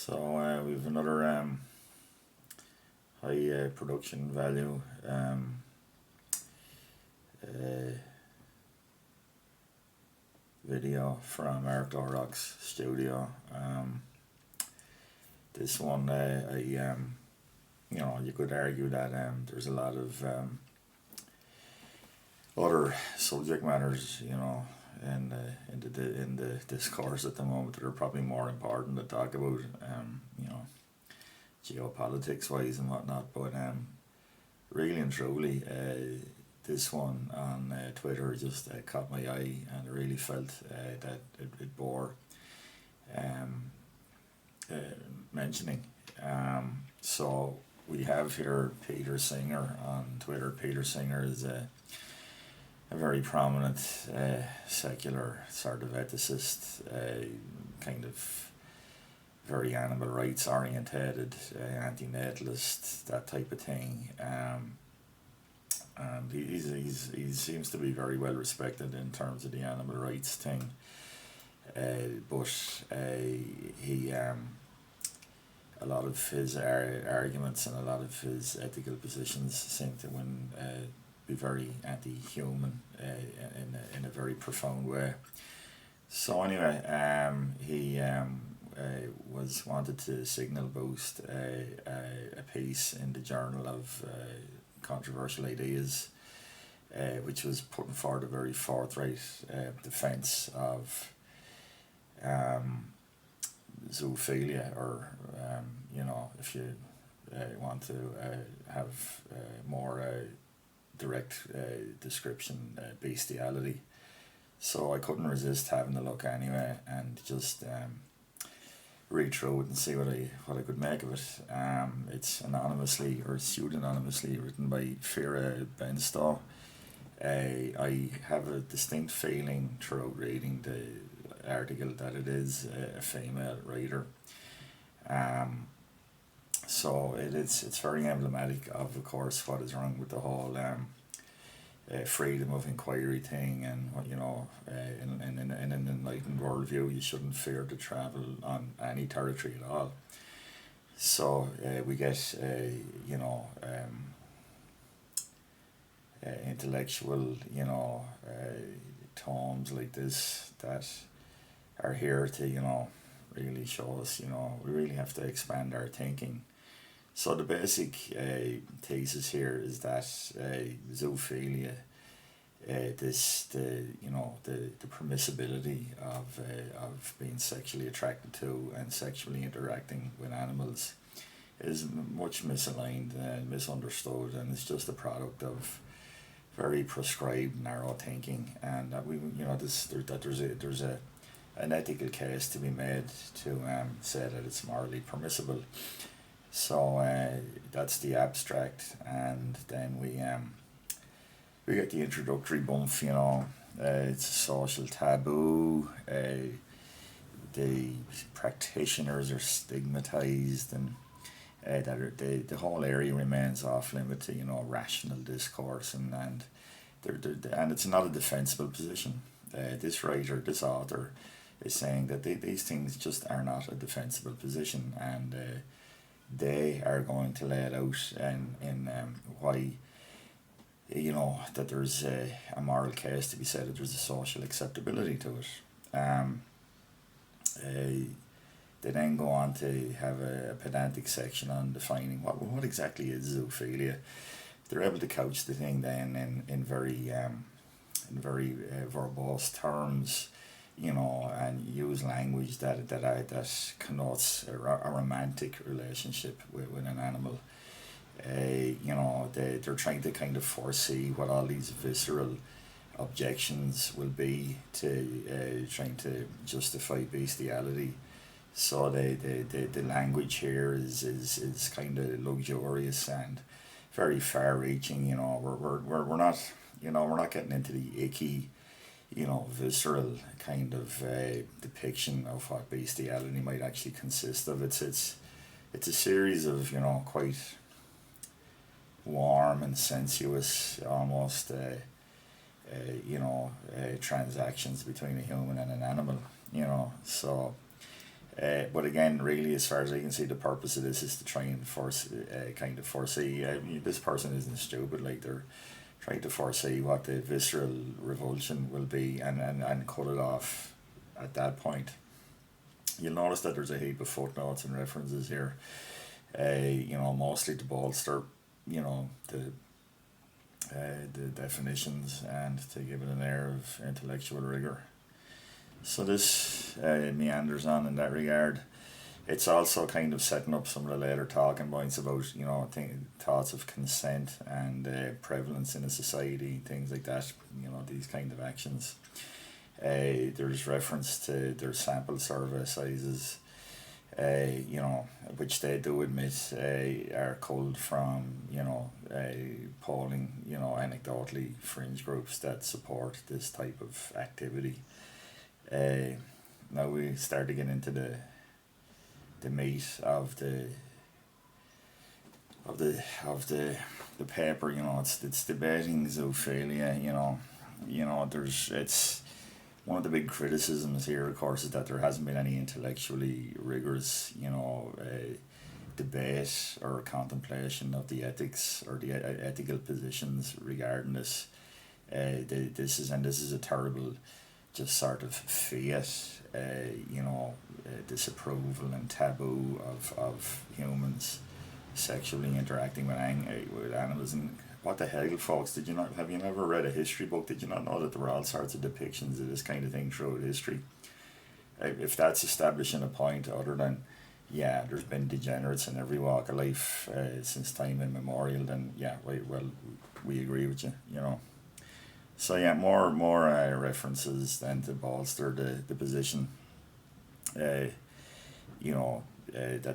So we've another high production value uh, video from Eric Rock's studio. This one, you could argue that there's a lot of other subject matters, in the discourse at the moment that are probably more important to talk about, geopolitics wise and whatnot. But really and truly, this one on Twitter just caught my eye, and I really felt that it bore um, mentioning. So we have here Peter Singer on Twitter. Peter Singer is a very prominent secular sort of ethicist, kind of very animal rights orientated, anti-natalist, that type of thing. And he seems to be very well respected in terms of the animal rights thing. But he a lot of his arguments and a lot of his ethical positions seem to be very anti-human in a very profound way. So anyway, he was wanted to signal boost a piece in the Journal of Controversial Ideas, which was putting forward a very forthright defence of zoophilia, or if you want to have more direct description, bestiality. So I couldn't resist having a look anyway, and just read through it and see what I could make of it. It's anonymously or pseudonymously written by Fira Benstow. I have a distinct feeling throughout reading the article that it is a female writer. So it's very emblematic of course, what is wrong with the whole freedom of inquiry thing, and in an enlightened worldview, you shouldn't fear to travel on any territory at all. So we get intellectual tomes like this that are here to really show us we really have to expand our thinking. So the basic thesis here is that zoophilia, the permissibility of being sexually attracted to and sexually interacting with animals, is much misaligned and misunderstood, and it's just a product of very prescribed narrow thinking, and that there's an ethical case to be made to say that it's morally permissible. So that's the abstract, and then we get the introductory bump. It's a social taboo. The practitioners are stigmatized, and the whole area remains off limit to rational discourse, and it's not a defensible position. This author, is saying that these things just are not a defensible position, and they are going to lay it out in why that there's a moral case to be said, that there's a social acceptability to it. They then go on to have a pedantic section on defining what exactly is zoophilia. They're able to couch the thing then in very verbose terms, and use language that connotes a romantic relationship with an animal. They're trying to kind of foresee what all these visceral objections will be to trying to justify bestiality. So the language here is kind of luxurious and very far-reaching. We're not getting into the icky, visceral kind of depiction of what bestiality might actually consist of. It's a series of quite warm and sensuous, almost transactions between a human and an animal. So But again, really, as far as I can see, the purpose of this is to try and kind of foresee. This person isn't stupid; like they're trying to foresee what the visceral revulsion will be, and cut it off at that point. You'll notice that there's a heap of footnotes and references here. Mostly to bolster, the definitions and to give it an air of intellectual rigor. So this meanders on in that regard. It's also kind of setting up some of the later talking points about, thoughts of consent and prevalence in a society, things like that, these kind of actions. There's reference to their sample survey sizes, which they do admit are culled from, polling, anecdotally fringe groups that support this type of activity. Now we start to get into the meat of the paper. It's debating zoophilia. It's one of the big criticisms here, of course, is that there hasn't been any intellectually rigorous, debate or contemplation of the ethics or the ethical positions regarding this. This is a terrible, just sort of fiat, disapproval and taboo of humans sexually interacting with animals. And what the hell, folks? Have you never read a history book? Did you not know that there were all sorts of depictions of this kind of thing throughout history? If that's establishing a point other than, there's been degenerates in every walk of life since time immemorial, then we agree with you, So more references then to bolster the position. That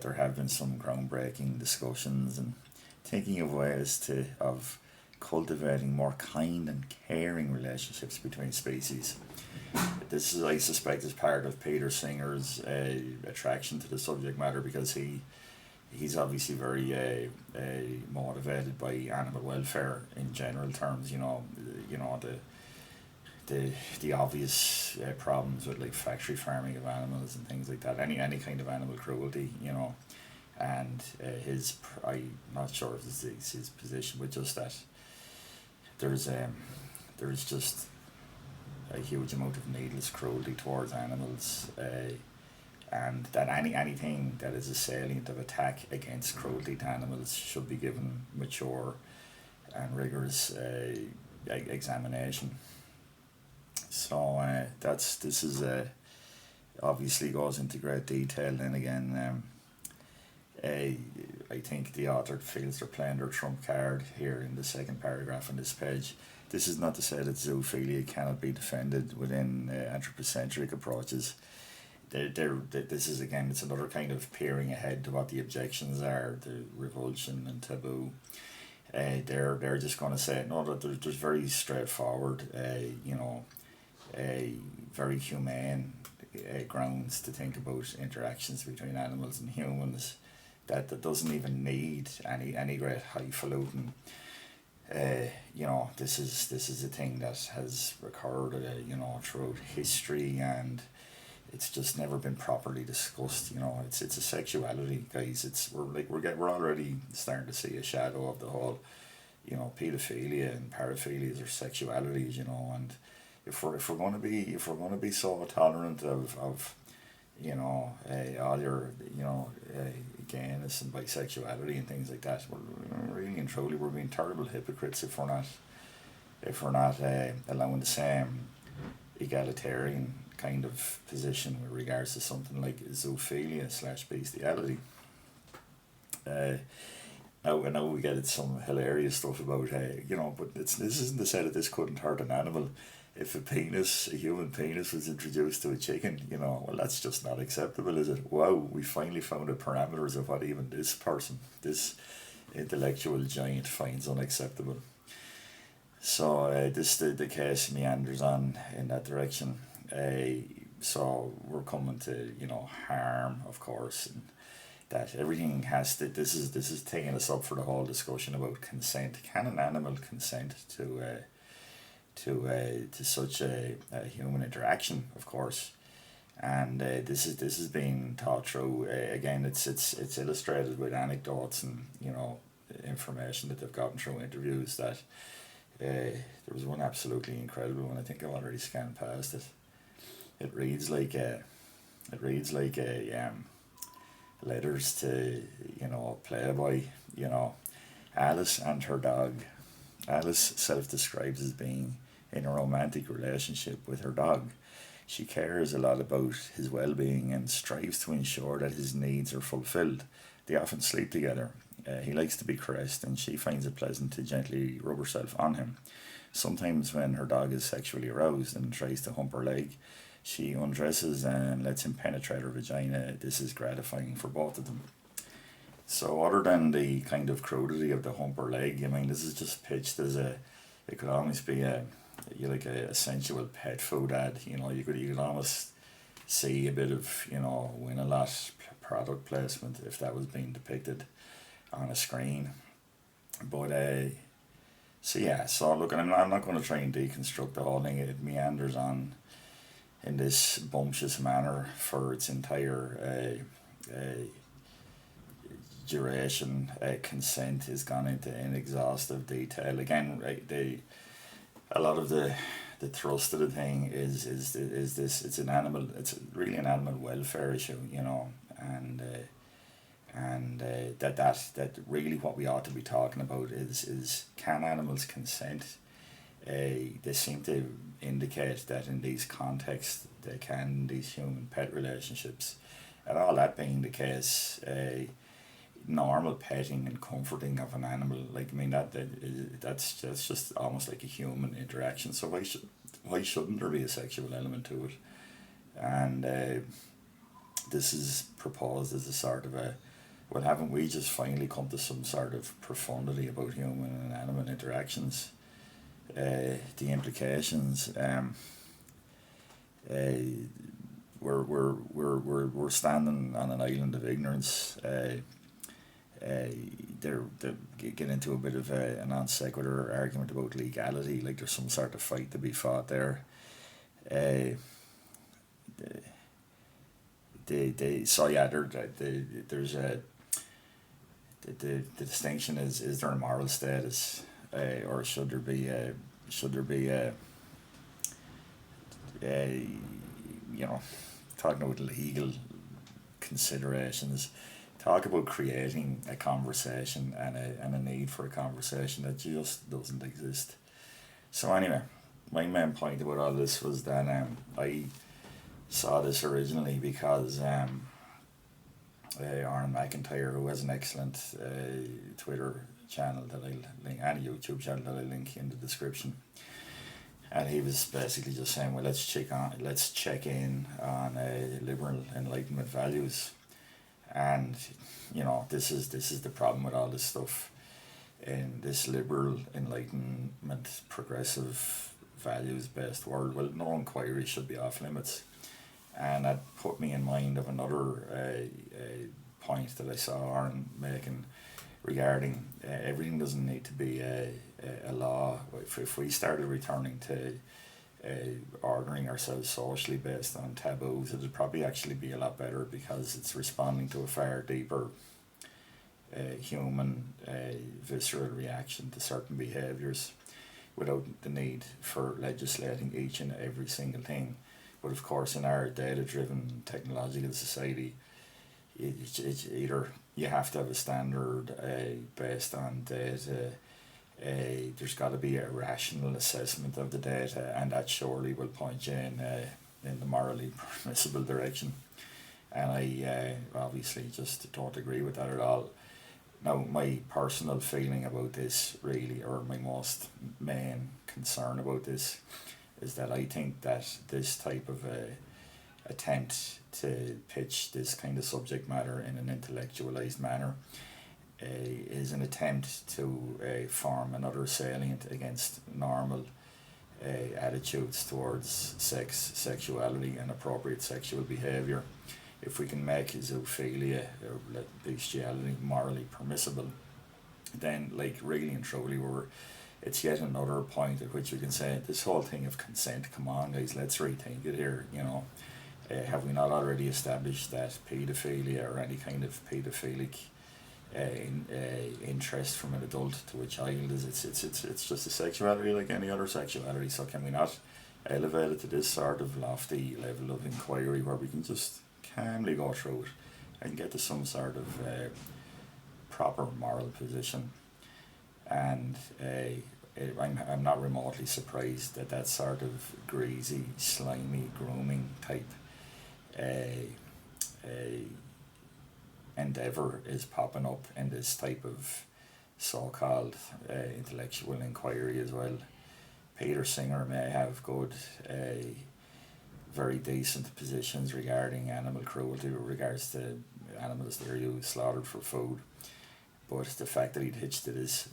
there have been some groundbreaking discussions and thinking of ways of cultivating more kind and caring relationships between species. This is, I suspect, is part of Peter Singer's attraction to the subject matter, because he's obviously very motivated by animal welfare in general terms. The obvious problems with like factory farming of animals and things like that. Any kind of animal cruelty, and I'm not sure if this is his position, but just that there's just a huge amount of needless cruelty towards animals, and that anything that is a salient of attack against cruelty to animals should be given mature and rigorous examination. So this is obviously goes into great detail. And again, I think the author feels they're playing their trump card here in the second paragraph on this page. This is not to say that zoophilia cannot be defended within anthropocentric approaches. This is, again, it's another kind of peering ahead to what the objections are, the revulsion and taboo. They're just going to say, no, that there's very straightforward, very humane grounds to think about interactions between animals and humans that doesn't even need any great highfalutin. This is a thing that has occurred, throughout history, and it's just never been properly discussed. It's a sexuality, guys. We're already starting to see a shadow of the whole, pedophilia and paraphilias or sexualities, and if we're going to be so tolerant of all your gayness and bisexuality and things like that, we're really and truly we're being terrible hypocrites if we're not allowing the same egalitarian kind of position with regards to something like zoophilia / bestiality. Now we get some hilarious stuff about but this isn't to say that this couldn't hurt an animal. If a human penis was introduced to a chicken, well, that's just not acceptable, is it? Wow, we finally found the parameters of what even this intellectual giant finds unacceptable. So the case meanders on in that direction. So we're coming to harm, of course, and that everything has to. This is taking us up for the whole discussion about consent. Can an animal consent to such a human interaction? Of course, And this is being taught through, again, it's illustrated with anecdotes and, you know, information that they've gotten through interviews. That there was one absolutely incredible one. I think I've already scanned past it. It reads like a letters to, you know, Playboy, you know, Alice and her dog. Alice self-describes as being in a romantic relationship with her dog. She cares a lot about his well-being and strives to ensure that his needs are fulfilled. They often sleep together. He likes to be caressed, and she finds it pleasant to gently rub herself on him. Sometimes when her dog is sexually aroused and tries to hump her leg, she undresses and lets him penetrate her vagina. This is gratifying for both of them. So other than the kind of crudity of the humper leg, I mean, this is just pitched as it could almost be a sensual pet food ad. You know, you could almost see a bit of, you know, win a lot product placement if that was being depicted on a screen. But so look, I'm not going to try and deconstruct the whole thing. It meanders on in this bumptious manner for its entire duration. Consent is gone into inexhaustive detail. Again, right, a lot of the thrust of the thing is this. It's really an animal welfare issue, you know, and that really what we ought to be talking about is can animals consent? They seem to indicate that in these contexts they can, these human pet relationships, and all that being the case, normal petting and comforting of an animal, like, I mean, that's just almost like a human interaction. So why shouldn't there be a sexual element to it? And this is proposed as a sort of well, haven't we just finally come to some sort of profundity about human and animal interactions? The implications. We're standing on an island of ignorance. They get into a bit of a non sequitur argument about legality, like there's some sort of fight to be fought there. There's a the distinction is there a moral status, or should there be you know, talking about legal considerations, talk about creating a conversation and a need for a conversation that just doesn't exist. So anyway, my main point about all this was that I saw this originally because Aaron McIntyre, who has an excellent Twitter channel that I link, and a YouTube channel that I link in the description, and he was basically just saying, well, let's check in on liberal enlightenment values. And you know, this is the problem with all this stuff in this liberal enlightenment progressive values based world. Well, no inquiry should be off limits. And that put me in mind of another point that I saw Aaron making regarding everything doesn't need to be a law. If we started returning to ordering ourselves socially based on taboos, it would probably actually be a lot better, because it's responding to a far deeper human visceral reaction to certain behaviours without the need for legislating each and every single thing. But of course, in our data-driven technological society, it's either you have to have a standard based on data. There's got to be a rational assessment of the data, and that surely will point you in the morally permissible direction. And I obviously just don't agree with that at all. Now, my personal feeling about this, really, or my most main concern about this, is that I think that this type of attempt to pitch this kind of subject matter in an intellectualized manner is an attempt to form another salient against normal attitudes towards sex, sexuality, and appropriate sexual behaviour. If we can make zoophilia or bestiality morally permissible, then, like, really and truly, it's yet another point at which we can say, this whole thing of consent, come on guys, let's rethink it here, you know. Have we not already established that paedophilia or any kind of paedophilic interest from an adult to a child is it's just a sexuality like any other sexuality? So can we not elevate it to this sort of lofty level of inquiry where we can just calmly go through it and get to some sort of proper moral position? And I'm not remotely surprised that that sort of greasy, slimy, grooming type endeavour is popping up in this type of so-called intellectual inquiry as well. Peter Singer may have good, very decent positions regarding animal cruelty with regards to animals that are used, slaughtered for food. But the fact that he'd hitched his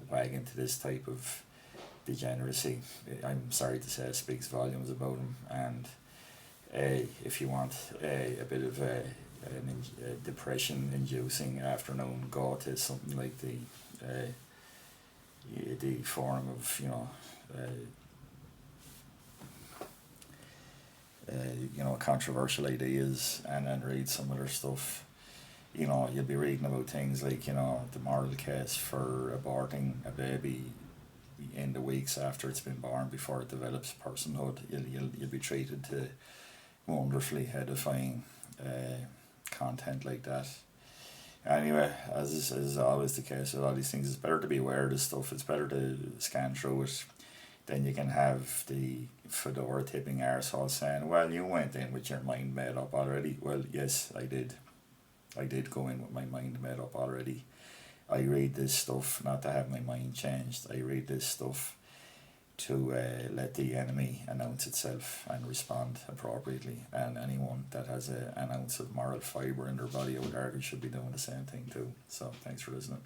wagon to this type of degeneracy, I'm sorry to say, it speaks volumes about him. And if you want a bit of a depression-inducing afternoon, go to something like the forum of controversial ideas and read some of their stuff. You'll be reading about things like the moral case for aborting a baby in the weeks after it's been born before it develops personhood. You'll be treated to wonderfully edifying content like that. Anyway, as is always the case with all these things, it's better to be aware of this stuff. It's better to scan through it. Then you can have the fedora tipping arsehole saying, well, you went in with your mind made up already. Well, yes, I did. I did go in with my mind made up already. I read this stuff not to have my mind changed. I read this stuff to let the enemy announce itself and respond appropriately. And anyone that has an ounce of moral fibre in their body, I would argue, should be doing the same thing too. So thanks for listening.